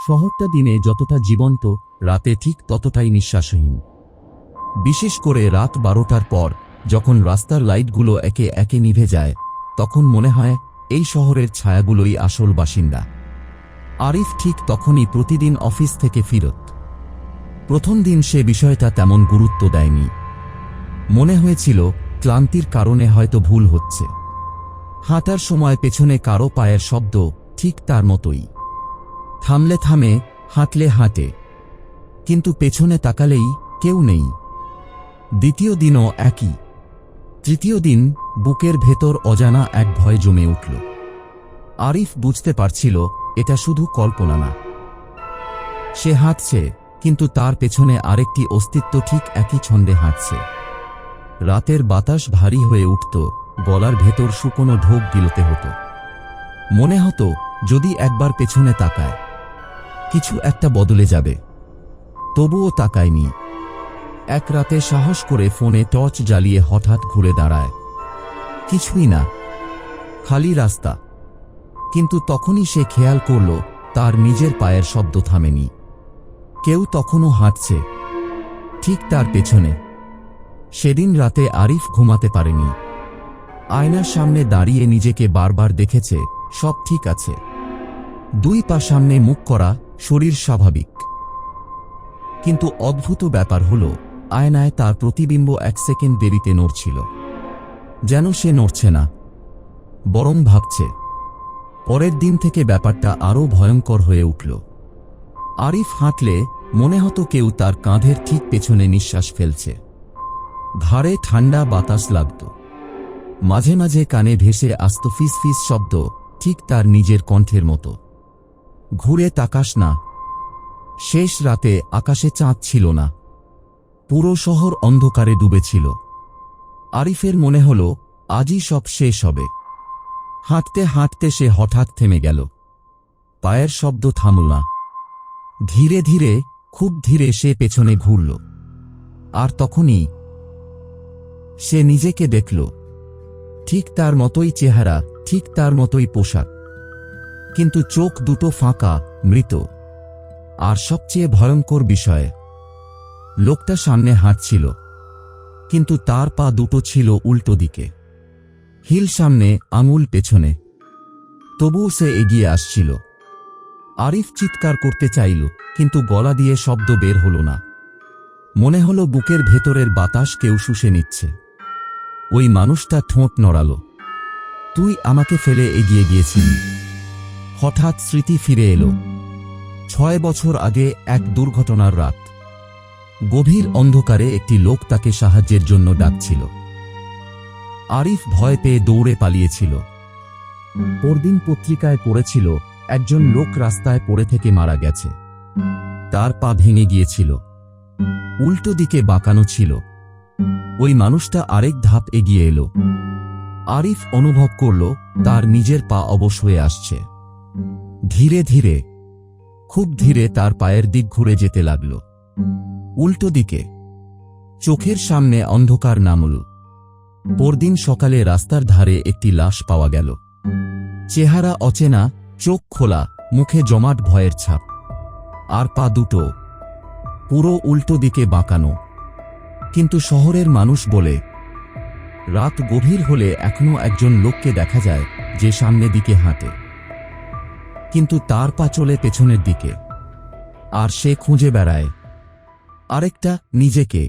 শহরটা দিনে যতটা জীবন্ত, রাতে ঠিক ততটাই নিঃশ্বাসহীন। বিশেষ করে রাত 12টার পর, যখন রাস্তার লাইটগুলো একে একে নিভে যায়, তখন মনে হয় এই শহরের ছায়াগুলোই আসল বাসিন্দা। আরিফ ঠিক তখনই প্রতিদিন অফিস থেকে ফিরত। প্রথম দিন সে বিষয়টা তেমন গুরুত্ব দেয়নি। মনে হয়েছিল ক্লান্তির কারণে হয়তো ভুল হচ্ছে। হাঁটার সময় পেছনে কারো পায়ের শব্দ, ঠিক তার মতোই। থামলে থামে, হাঁটলে হাঁটে, কিন্তু পেছনে তাকালেই কেউ নেই। দ্বিতীয় দিনও একই। তৃতীয় দিন বুকের ভেতর অজানা এক ভয় জমে উঠল। আরিফ বুঝতে পারছিল এটা শুধু কল্পনা না। সে হাঁটছে, কিন্তু তার পেছনে আরেকটি অস্তিত্ব ঠিক একই ছন্দে হাঁটছে। রাতের বাতাস ভারী হয়ে উঠত, গলার ভেতর শুকনো ঢোক গিলতে হতো। মনে হতো যদি একবার পেছনে তাকায়, কিছু একটা বদলে যাবে। তবুও তাকায়নি। এক রাতে সাহস করে ফোনে টর্চ জ্বালিয়ে হঠাৎ ঘুরে দাঁড়ায়। কিছুই না, খালি রাস্তা। কিন্তু তখনই সে খেয়াল করল তার নিজের পায়ের শব্দ থামেনি। কেউ তখনও হাঁটছে, ঠিক তার পেছনে। সেদিন রাতে আরিফ ঘুমাতে পারেনি। আয়নার সামনে দাঁড়িয়ে নিজেকে বারবার দেখেছে, সব ঠিক আছে। 2 পা সামনে মুখ করা, শরীর স্বাভাবিক। কিন্তু অদ্ভুত ব্যাপার হলো, আয়নায় তার প্রতিবিম্ব 1 সেকেন্ড দেরিতে নড়ছিল। যেন সে নড়ছে না, বরং ভাবছে। পরের দিন থেকে ব্যাপারটা আরও ভয়ঙ্কর হয়ে উঠল। আরিফ হাঁটলে মনে হতো কেউ তার কাঁধের ঠিক পেছনে নিঃশ্বাস ফেলছে। ঘাড়ে ঠান্ডা বাতাস লাগত। মাঝে মাঝে কানে ভেসে আসত ফিস ফিস শব্দ, ঠিক তার নিজের কণ্ঠের মতো। ঘুরে তাকাস না। শেষ রাতে আকাশে চাঁদ ছিল না। পুরো শহর অন্ধকারে ডুবেছিল। আরিফের মনে হল আজই সব শেষ হবে। হাঁটতে হাঁটতে সে হঠাৎ থেমে গেল। পায়ের শব্দ থামল না। ধীরে ধীরে, খুব ধীরে সে পেছনে ঘুরল। আর তখনই সে নিজেকে দেখল। ঠিক তার মতোই চেহারা, ঠিক তার মতোই পোশাক, কিন্তু চোখ দুটো ফাঁকা, মৃত। আর সবচেয়ে ভয়ঙ্কর বিষয়, লোকটা সামনে হাঁটছিল, কিন্তু তার পা দুটো ছিল উল্টো দিকে। হিল সামনে, আঙুল পেছনে। তবুও সে এগিয়ে আসছিল। আরিফ চিৎকার করতে চাইল, কিন্তু গলা দিয়ে শব্দ বের হল না। মনে হলো বুকের ভেতরের বাতাস কেউ শুষে নিচ্ছে। ওই মানুষটা ঠোঁট নড়াল। তুই আমাকে ফেলে এগিয়ে গিয়েছিলি। হঠাৎ স্মৃতি ফিরে এলো। 6 বছর আগে এক দুর্ঘটনার রাত। গভীর অন্ধকারে একটি লোক তাকে সাহায্যের জন্য ডাকছিল। আরিফ ভয় পেয়ে দৌড়ে পালিয়েছিল। পরদিন পত্রিকায় পড়েছিল একজন লোক রাস্তায় পড়ে থেকে মারা গেছে। তার পা ভেঙে গিয়েছিল, উল্টো দিকে বাঁকানো ছিল। ওই মানুষটা আরেক ধাপ এগিয়ে এলো। আরিফ অনুভব করল তার নিজের পা অবশ হয়ে আসছে। ধীরে ধীরে, খুব ধীরে তার পায়ের দিক ঘুরে যেতে লাগল, উল্টো দিকে। চোখের সামনে অন্ধকার নামল। পরদিন সকালে রাস্তার ধারে একটি লাশ পাওয়া গেল। চেহারা অচেনা, চোখ খোলা, মুখে জমাট ভয়ের ছাপ। আর পা দুটো পুরো উল্টো দিকে বাঁকানো। কিন্তু শহরের মানুষ বলে, রাত গভীর হলে এখনো একজন লোককে দেখা যায় যে সামনে দিকে হাঁটে, কিন্তু তার পা চলে পেছনের দিকে। আর সে খুঁজে বেড়ায় আরেকটা নিজেকে।